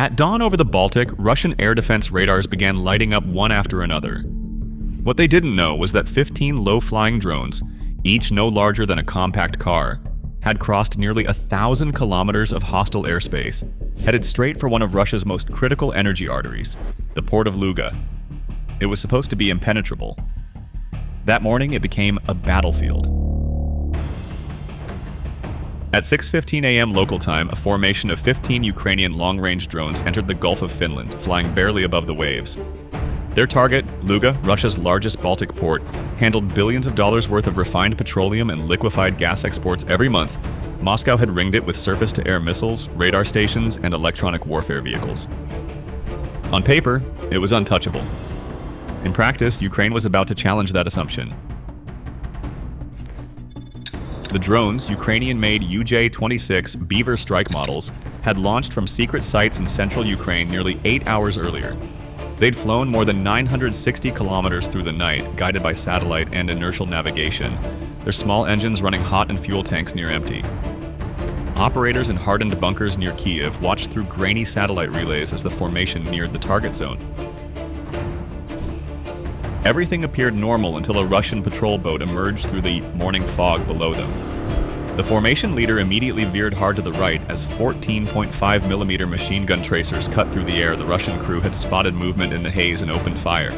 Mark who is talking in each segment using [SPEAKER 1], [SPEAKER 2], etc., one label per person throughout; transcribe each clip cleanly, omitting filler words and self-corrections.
[SPEAKER 1] At dawn over the Baltic, Russian air defense radars began lighting up one after another. What they didn't know was that 15 low-flying drones, each no larger than a compact car, had crossed nearly 1,000 kilometers of hostile airspace, headed straight for one of Russia's most critical energy arteries, the port of Luga. It was supposed to be impenetrable. That morning, it became a battlefield. At 6:15 a.m. local time, a formation of 15 Ukrainian long-range drones entered the Gulf of Finland, flying barely above the waves. Their target, Luga, Russia's largest Baltic port, handled billions of dollars worth of refined petroleum and liquefied gas exports every month. Moscow had ringed it with surface-to-air missiles, radar stations, and electronic warfare vehicles. On paper, it was untouchable. In practice, Ukraine was about to challenge that assumption. The drones, Ukrainian-made UJ-26 Beaver strike models, had launched from secret sites in central Ukraine nearly 8 hours earlier. They'd flown more than 960 kilometers through the night, guided by satellite and inertial navigation, their small engines running hot and fuel tanks near empty. Operators in hardened bunkers near Kyiv watched through grainy satellite relays as the formation neared the target zone. Everything appeared normal until a Russian patrol boat emerged through the morning fog below them. The formation leader immediately veered hard to the right as 14.5mm machine gun tracers cut through the air. The Russian crew had spotted movement in the haze and opened fire.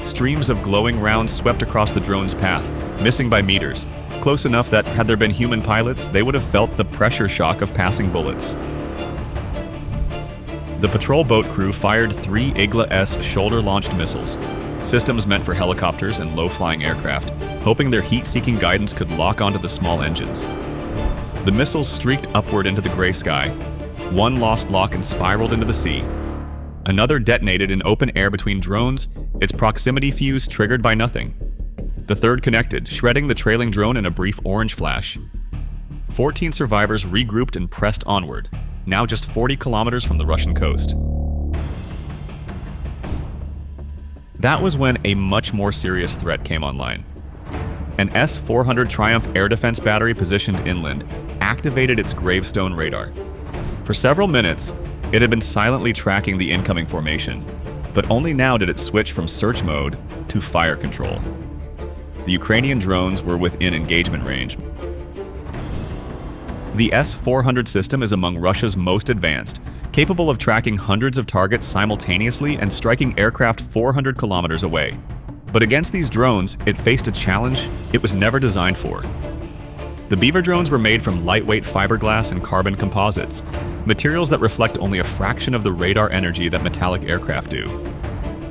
[SPEAKER 1] Streams of glowing rounds swept across the drone's path, missing by meters, close enough that, had there been human pilots, they would have felt the pressure shock of passing bullets. The patrol boat crew fired 3 Igla-S shoulder-launched missiles, systems meant for helicopters and low-flying aircraft, hoping their heat-seeking guidance could lock onto the small engines. The missiles streaked upward into the gray sky. One lost lock and spiraled into the sea. Another detonated in open air between drones, its proximity fuse triggered by nothing. The third connected, shredding the trailing drone in a brief orange flash. 14 survivors regrouped and pressed onward, now just 40 kilometers from the Russian coast. That was when a much more serious threat came online. An S-400 Triumph air defense battery positioned inland activated its gravestone radar. For several minutes, it had been silently tracking the incoming formation, but only now did it switch from search mode to fire control. The Ukrainian drones were within engagement range. The S-400 system is among Russia's most advanced, capable of tracking hundreds of targets simultaneously and striking aircraft 400 kilometers away. But against these drones, it faced a challenge it was never designed for. The Beaver drones were made from lightweight fiberglass and carbon composites, materials that reflect only a fraction of the radar energy that metallic aircraft do.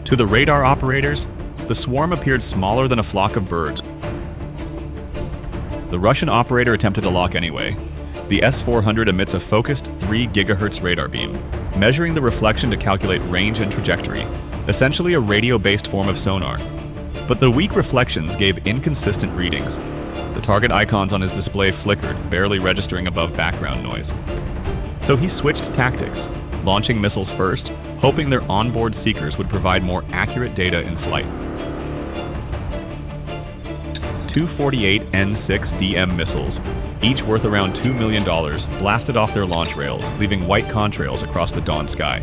[SPEAKER 1] To the radar operators, the swarm appeared smaller than a flock of birds. The Russian operator attempted to lock anyway. The S-400 emits a focused 3 GHz radar beam, measuring the reflection to calculate range and trajectory, essentially a radio-based form of sonar. But the weak reflections gave inconsistent readings. The target icons on his display flickered, barely registering above background noise. So he switched tactics, launching missiles first, hoping their onboard seekers would provide more accurate data in flight. 248 N6DM missiles, each worth around $2 million, blasted off their launch rails, leaving white contrails across the dawn sky.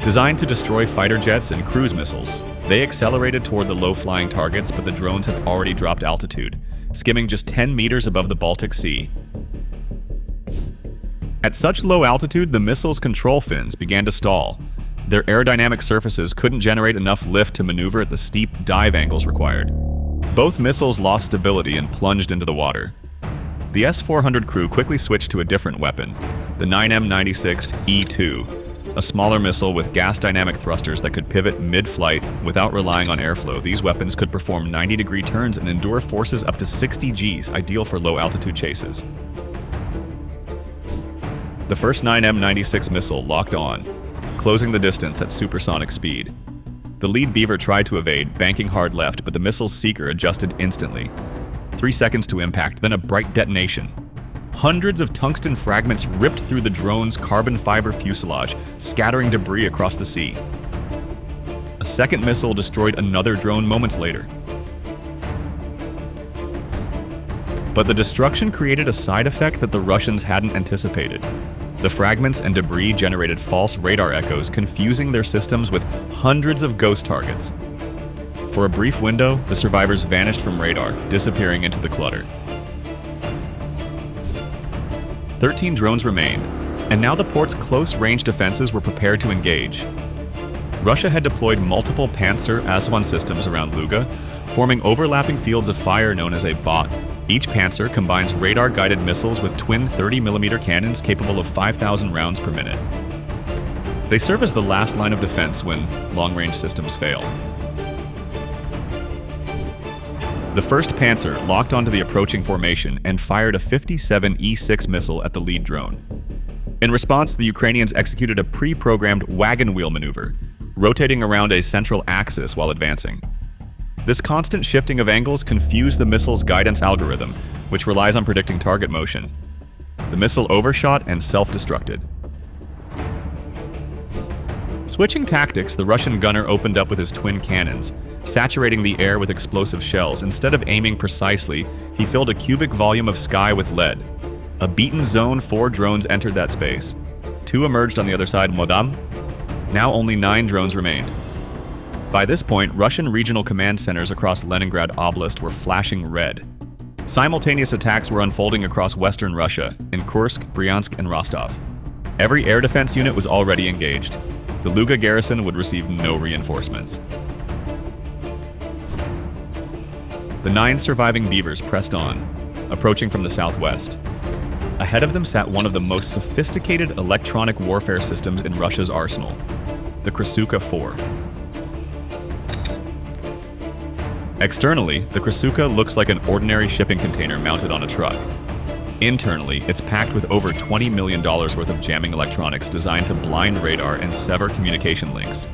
[SPEAKER 1] Designed to destroy fighter jets and cruise missiles, they accelerated toward the low-flying targets, but the drones had already dropped altitude, skimming just 10 meters above the Baltic Sea. At such low altitude, the missiles' control fins began to stall. Their aerodynamic surfaces couldn't generate enough lift to maneuver at the steep dive angles required. Both missiles lost stability and plunged into the water. The S-400 crew quickly switched to a different weapon, the 9M96E2, a smaller missile with gas dynamic thrusters that could pivot mid-flight without relying on airflow. These weapons could perform 90-degree turns and endure forces up to 60 Gs, ideal for low-altitude chases. The first 9M96 missile locked on, closing the distance at supersonic speed. The lead Beaver tried to evade, banking hard left, but the missile's seeker adjusted instantly. 3 seconds to impact, then a bright detonation. Hundreds of tungsten fragments ripped through the drone's carbon fiber fuselage, scattering debris across the sea. A second missile destroyed another drone moments later. But the destruction created a side effect that the Russians hadn't anticipated. The fragments and debris generated false radar echoes, confusing their systems with hundreds of ghost targets. For a brief window, the survivors vanished from radar, disappearing into the clutter. 13 drones remained, and now the port's close-range defenses were prepared to engage. Russia had deployed multiple Panzer S-1 systems around Luga, forming overlapping fields of fire known as a bot. Each Panzer combines radar-guided missiles with twin 30mm cannons capable of 5,000 rounds per minute. They serve as the last line of defense when long-range systems fail. The first Panzer locked onto the approaching formation and fired a 57 E-6 missile at the lead drone. In response, the Ukrainians executed a pre-programmed wagon wheel maneuver, rotating around a central axis while advancing. This constant shifting of angles confused the missile's guidance algorithm, which relies on predicting target motion. The missile overshot and self-destructed. Switching tactics, the Russian gunner opened up with his twin cannons, saturating the air with explosive shells. Instead of aiming precisely, he filled a cubic volume of sky with lead. A beaten zone, 4 drones entered that space. 2 emerged on the other side, Modam. Now only 9 drones remained. By this point, Russian regional command centers across Leningrad Oblast were flashing red. Simultaneous attacks were unfolding across western Russia, in Kursk, Bryansk, and Rostov. Every air defense unit was already engaged. The Luga garrison would receive no reinforcements. The 9 surviving beavers pressed on, approaching from the southwest. Ahead of them sat one of the most sophisticated electronic warfare systems in Russia's arsenal, the Krasuka 4. Externally, the Krasuka looks like an ordinary shipping container mounted on a truck. Internally, it's packed with over $20 million worth of jamming electronics designed to blind radar and sever communication links.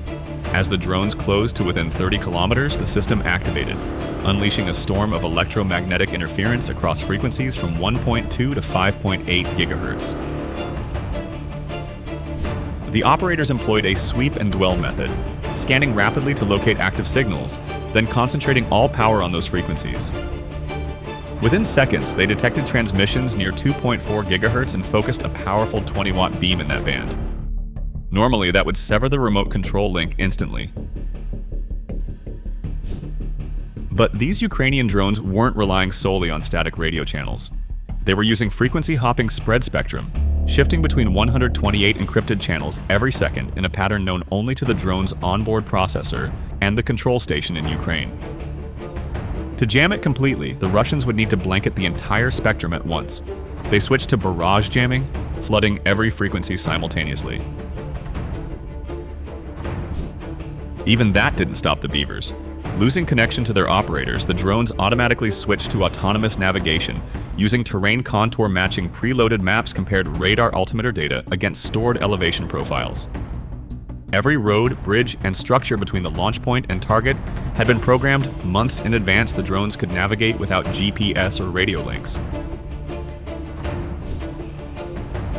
[SPEAKER 1] As the drones closed to within 30 kilometers, the system activated, unleashing a storm of electromagnetic interference across frequencies from 1.2 to 5.8 gigahertz. The operators employed a sweep and dwell method, scanning rapidly to locate active signals, then concentrating all power on those frequencies. Within seconds, they detected transmissions near 2.4 gigahertz and focused a powerful 20-watt beam in that band. Normally, that would sever the remote control link instantly. But these Ukrainian drones weren't relying solely on static radio channels. They were using frequency-hopping spread spectrum, shifting between 128 encrypted channels every second in a pattern known only to the drone's onboard processor and the control station in Ukraine. To jam it completely, the Russians would need to blanket the entire spectrum at once. They switched to barrage jamming, flooding every frequency simultaneously. Even that didn't stop the beavers. Losing connection to their operators, the drones automatically switched to autonomous navigation, using terrain contour matching preloaded maps compared radar altimeter data against stored elevation profiles. Every road, bridge, and structure between the launch point and target had been programmed months in advance the drones could navigate without GPS or radio links.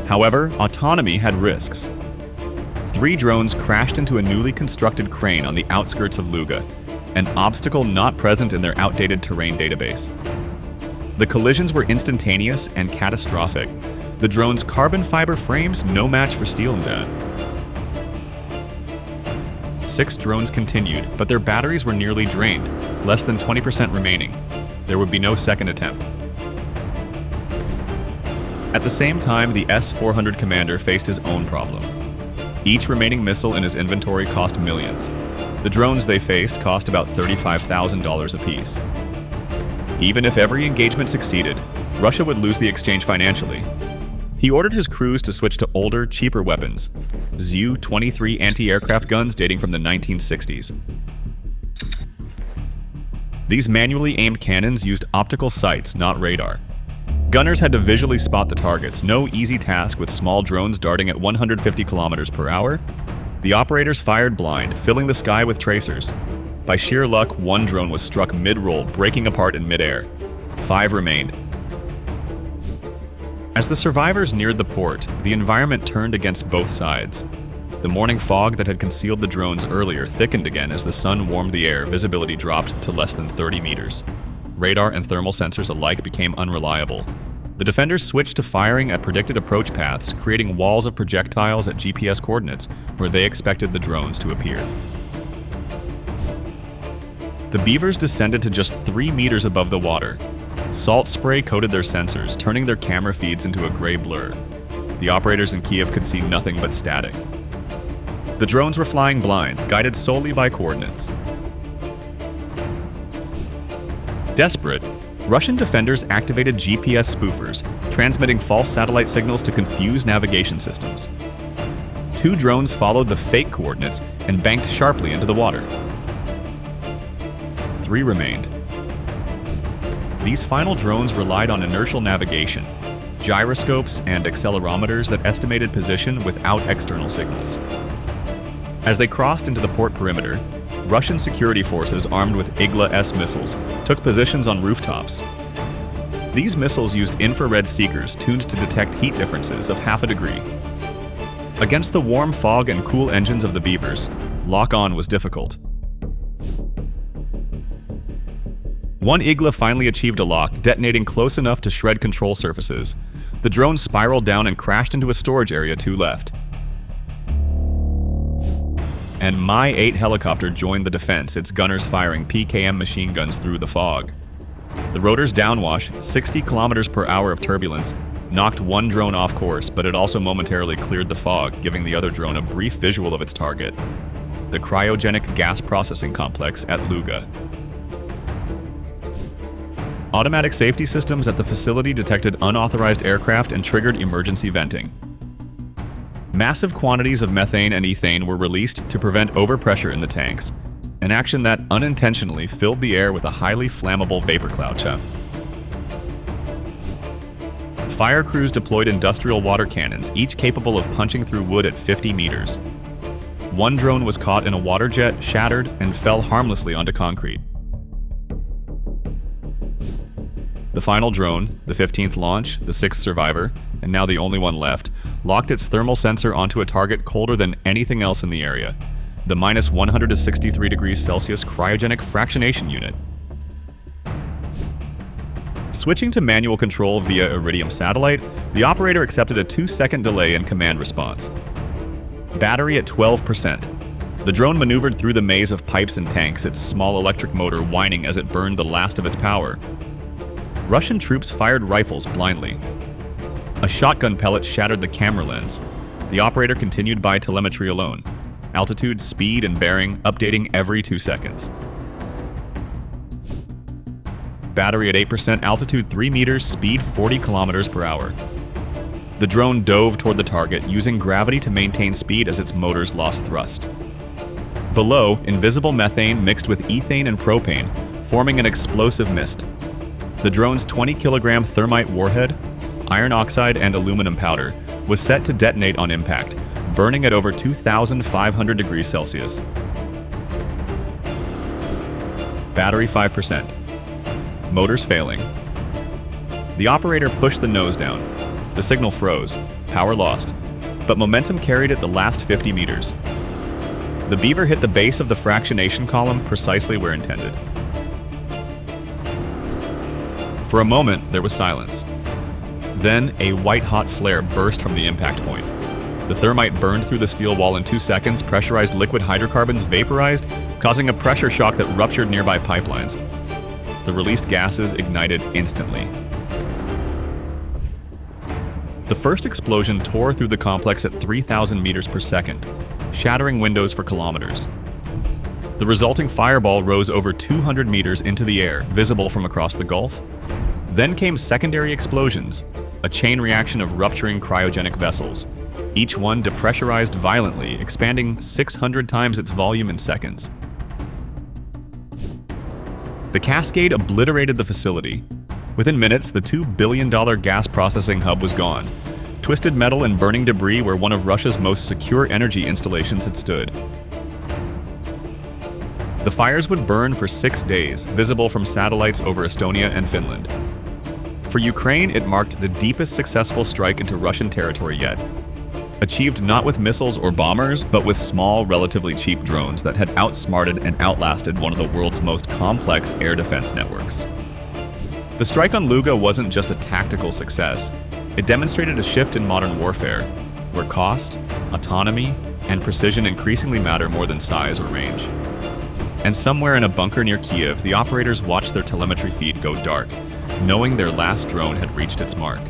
[SPEAKER 1] However, autonomy had risks. 3 drones crashed into a newly constructed crane on the outskirts of Luga, an obstacle not present in their outdated terrain database. The collisions were instantaneous and catastrophic. The drone's carbon fiber frames no match for steel and that. 6 drones continued, but their batteries were nearly drained, less than 20% remaining. There would be no second attempt. At the same time, the S-400 commander faced his own problem. Each remaining missile in his inventory cost millions. The drones they faced cost about $35,000 apiece. Even if every engagement succeeded, Russia would lose the exchange financially. He ordered his crews to switch to older, cheaper weapons, Zu-23 anti-aircraft guns dating from the 1960s. These manually aimed cannons used optical sights, not radar. Gunners had to visually spot the targets, no easy task with small drones darting at 150 kilometers per hour. The operators fired blind, filling the sky with tracers. By sheer luck, 1 drone was struck mid-roll, breaking apart in mid-air. 5 remained. As the survivors neared the port, the environment turned against both sides. The morning fog that had concealed the drones earlier thickened again as the sun warmed the air. Visibility dropped to less than 30 meters. Radar and thermal sensors alike became unreliable. The defenders switched to firing at predicted approach paths, creating walls of projectiles at GPS coordinates where they expected the drones to appear. The beavers descended to just 3 meters above the water. Salt spray coated their sensors, turning their camera feeds into a gray blur. The operators in Kiev could see nothing but static. The drones were flying blind, guided solely by coordinates. Desperate, Russian defenders activated GPS spoofers, transmitting false satellite signals to confuse navigation systems. 2 drones followed the fake coordinates and banked sharply into the water. 3 remained. These final drones relied on inertial navigation, gyroscopes, and accelerometers that estimated position without external signals. As they crossed into the port perimeter, Russian security forces armed with Igla-S missiles took positions on rooftops. These missiles used infrared seekers tuned to detect heat differences of half a degree. Against the warm fog and cool engines of the Beavers, lock-on was difficult. One Igla finally achieved a lock, detonating close enough to shred control surfaces. The drone spiraled down and crashed into a storage area to left. And Mi-8 helicopter joined the defense, its gunners firing PKM machine guns through the fog. The rotor's downwash, 60 kilometers per hour of turbulence, knocked one drone off course, but it also momentarily cleared the fog, giving the other drone a brief visual of its target, the cryogenic gas processing complex at Luga. Automatic safety systems at the facility detected unauthorized aircraft and triggered emergency venting. Massive quantities of methane and ethane were released to prevent overpressure in the tanks, an action that unintentionally filled the air with a highly flammable vapor cloud. Fire crews deployed industrial water cannons, each capable of punching through wood at 50 meters. One drone was caught in a water jet, shattered, and fell harmlessly onto concrete. The final drone, the 15th launch, the 6th survivor, and now the only one left, locked its thermal sensor onto a target colder than anything else in the area, the minus 163 degrees Celsius cryogenic fractionation unit. Switching to manual control via Iridium satellite, the operator accepted a 2-second delay in command response. Battery at 12%. The drone maneuvered through the maze of pipes and tanks, its small electric motor whining as it burned the last of its power. Russian troops fired rifles blindly. A shotgun pellet shattered the camera lens. The operator continued by telemetry alone. Altitude, speed, and bearing updating every 2 seconds. Battery at 8%, altitude 3 meters, speed 40 kilometers per hour. The drone dove toward the target, using gravity to maintain speed as its motors lost thrust. Below, invisible methane mixed with ethane and propane, forming an explosive mist. The drone's 20-kilogram thermite warhead, iron oxide, and aluminum powder was set to detonate on impact, burning at over 2,500 degrees Celsius. Battery 5%. Motors failing. The operator pushed the nose down. The signal froze. Power lost. But momentum carried it the last 50 meters. The Beaver hit the base of the fractionation column precisely where intended. For a moment, there was silence. Then, a white-hot flare burst from the impact point. The thermite burned through the steel wall in 2 seconds, pressurized liquid hydrocarbons vaporized, causing a pressure shock that ruptured nearby pipelines. The released gases ignited instantly. The first explosion tore through the complex at 3,000 meters per second, shattering windows for kilometers. The resulting fireball rose over 200 meters into the air, visible from across the Gulf. Then came secondary explosions, a chain reaction of rupturing cryogenic vessels, each one depressurized violently, expanding 600 times its volume in seconds. The cascade obliterated the facility. Within minutes, the $2 billion gas processing hub was gone, twisted metal and burning debris where one of Russia's most secure energy installations had stood. The fires would burn for 6 days, visible from satellites over Estonia and Finland. For Ukraine, it marked the deepest successful strike into Russian territory yet. Achieved not with missiles or bombers, but with small, relatively cheap drones that had outsmarted and outlasted one of the world's most complex air defense networks. The strike on Luga wasn't just a tactical success. It demonstrated a shift in modern warfare, where cost, autonomy, and precision increasingly matter more than size or range. And somewhere in a bunker near Kiev, the operators watched their telemetry feed go dark, knowing their last drone had reached its mark.